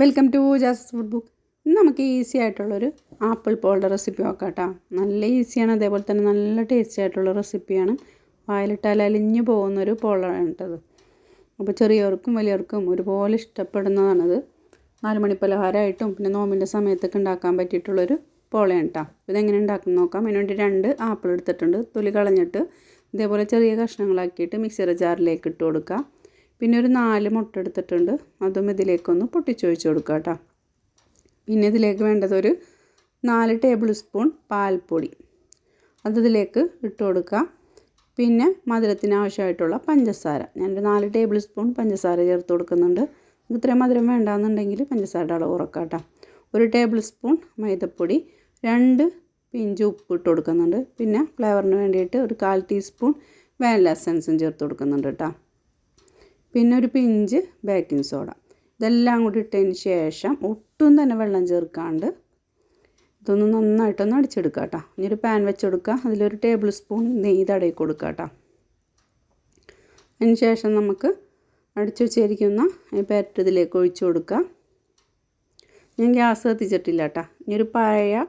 Welcome to jazz food book. ഇന്ന് നമുക്ക് easy ആയിട്ടുള്ളൊരു ആപ്പിൾ പോളുടെ റെസിപ്പി നോക്കാം കേട്ടോ. നല്ല ഈസിയാണ്, അതേപോലെ തന്നെ നല്ല ടേസ്റ്റി ആയിട്ടുള്ള റെസിപ്പിയാണ്. വായിലിട്ടാൽ അലിഞ്ഞു പോകുന്നൊരു പോളാണ് കേട്ടത്. അപ്പോൾ ചെറിയവർക്കും വലിയവർക്കും ഒരുപോലെ ഇഷ്ടപ്പെടുന്നതാണത്. 4 മണി പലഹാരമായിട്ടും പിന്നെ നോമ്പിൻ്റെ സമയത്തൊക്കെ ഉണ്ടാക്കാൻ പറ്റിയിട്ടുള്ളൊരു പോളയാണ് കേട്ടോ. ഇതെങ്ങനെ ഉണ്ടാക്കുന്നത് നോക്കാം. അതിന് വേണ്ടി 2 ആപ്പിൾ എടുത്തിട്ടുണ്ട്. തൊലി കളഞ്ഞിട്ട് ഇതേപോലെ ചെറിയ കഷ്ണങ്ങളാക്കിയിട്ട് മിക്സിയുടെ ജാറിലേക്ക് ഇട്ട് കൊടുക്കുക. പിന്നെ ഒരു 4 മുട്ട എടുത്തിട്ടുണ്ട്, അതും ഇതിലേക്കൊന്ന് പൊട്ടിച്ചൊഴിച്ച് കൊടുക്കുക കേട്ടോ. പിന്നെ ഇതിലേക്ക് വേണ്ടത് ഒരു 4 ടേബിൾ സ്പൂൺ പാൽപ്പൊടി, അതിലേക്ക് ഇട്ട് കൊടുക്കുക. പിന്നെ മധുരത്തിന് ആവശ്യമായിട്ടുള്ള പഞ്ചസാര, ഞാനൊരു 4 ടേബിൾ സ്പൂൺ പഞ്ചസാര ചേർത്ത് കൊടുക്കുന്നുണ്ട്. ഇത്രയും മധുരം വേണ്ടാന്നുണ്ടെങ്കിൽ പഞ്ചസാരയുടെ അളവ് കുറക്കാം കേട്ടോ. 1 ടേബിൾ സ്പൂൺ മൈദപ്പൊടി, 2 പിഞ്ച് ഉപ്പ് ഇട്ട് കൊടുക്കുന്നുണ്ട്. പിന്നെ ഫ്ലേവറിന് വേണ്ടിയിട്ട് ഒരു 1/4 ടീസ്പൂൺ വാനില എസൻസും ചേർത്ത് കൊടുക്കുന്നുണ്ട് കേട്ടോ. പിന്നെ ഒരു പിഞ്ച് ബേക്കിംഗ് സോഡ. ഇതെല്ലാം കൂടി ഇട്ടതിന് ശേഷം ഒട്ടും തന്നെ വെള്ളം ചേർക്കാണ്ട് ഇതൊന്ന് നന്നായിട്ടൊന്ന് അടിച്ചെടുക്കുക കേട്ടോ. ഇനി ഒരു പാൻ വെച്ചെടുക്കുക, അതിലൊരു ടേബിൾ സ്പൂൺ നെയ്യ് തടവി കൊടുക്കുക കേട്ടോ. അതിന് ശേഷം നമുക്ക് അടിച്ചു വെച്ചിരിക്കുന്ന ഈ പാറ്റ് ഇതിലേക്ക് ഒഴിച്ചു കൊടുക്കുക. ഞാൻ ഗ്യാസ് കത്തിച്ചിട്ടില്ല കേട്ടോ. ഇനി ഒരു പഴയ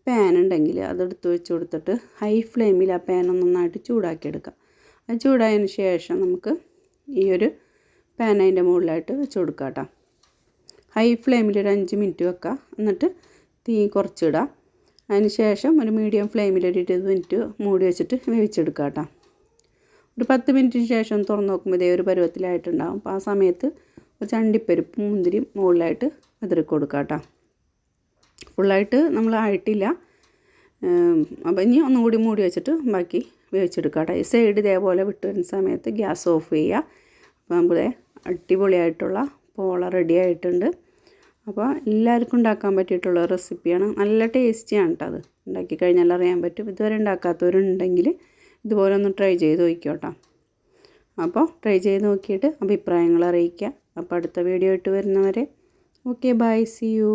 പാൻ ഉണ്ടെങ്കിൽ അതെടുത്ത് വെച്ച് കൊടുത്തിട്ട് ഹൈ ഫ്ലെയിമിൽ ആ പാൻ നന്നായിട്ട് ചൂടാക്കിയെടുക്കുക. അത് ചൂടായതിന് ശേഷം നമുക്ക് ഈ ഒരു പാൻ അതിൻ്റെ മുകളിലായിട്ട് വെച്ച് കൊടുക്കുക കേട്ടോ. ഹൈ ഫ്ലെയിമിൽ ഒരു 5 മിനിറ്റ് വെക്കുക, എന്നിട്ട് തീ കുറച്ചിടുക. അതിന് ശേഷം ഒരു മീഡിയം ഫ്ലെയിമിൽ ഒരു 20 മിനിറ്റ് മൂടി വെച്ചിട്ട് വേവിച്ചെടുക്കുക കേട്ടോ. ഒരു 10 മിനിറ്റിന് ശേഷം തുറന്ന് നോക്കുമ്പോൾ ഇതേ ഒരു പരുവത്തിലായിട്ടുണ്ടാകും. അപ്പോൾ ആ സമയത്ത് കുറച്ച് അണ്ടിപ്പരിപ്പും മുന്തിരിയും മുകളിലായിട്ട് അതിരി കൊടുക്കുക കേട്ടോ. ഫുള്ളായിട്ട് നമ്മൾ ആയിട്ടില്ല. അപ്പോൾ ഇനി ഒന്നുകൂടി മൂടി വെച്ചിട്ട് ബാക്കി വേവിച്ചെടുക്കുക കേട്ടോ. ഈ സൈഡ് ഇതേപോലെ വിട്ട് വരുന്ന സമയത്ത് ഗ്യാസ് ഓഫ് ചെയ്യുക. അപ്പോൾ നമ്മുടെ അടിപൊളിയായിട്ടുള്ള പോള റെഡി ആയിട്ടുണ്ട്. അപ്പോൾ എല്ലാവർക്കും ഉണ്ടാക്കാൻ പറ്റിയിട്ടുള്ള റെസിപ്പിയാണ്. നല്ല ടേസ്റ്റിയാണ് കേട്ടോ. അത് ഉണ്ടാക്കി കഴിഞ്ഞാൽ അറിയാൻ പറ്റും. ഇതുവരെ ഉണ്ടാക്കാത്തവരുണ്ടെങ്കിൽ ഇതുപോലെ ഒന്ന് ട്രൈ ചെയ്ത് നോക്കിക്കോ കേട്ടോ. അപ്പോൾ ട്രൈ ചെയ്ത് നോക്കിയിട്ട് അഭിപ്രായങ്ങൾ അറിയിക്കുക. അപ്പോൾ അടുത്ത വീഡിയോ ഇട്ട് വരുന്നവരെ ഓക്കെ, ബൈ, സി യു.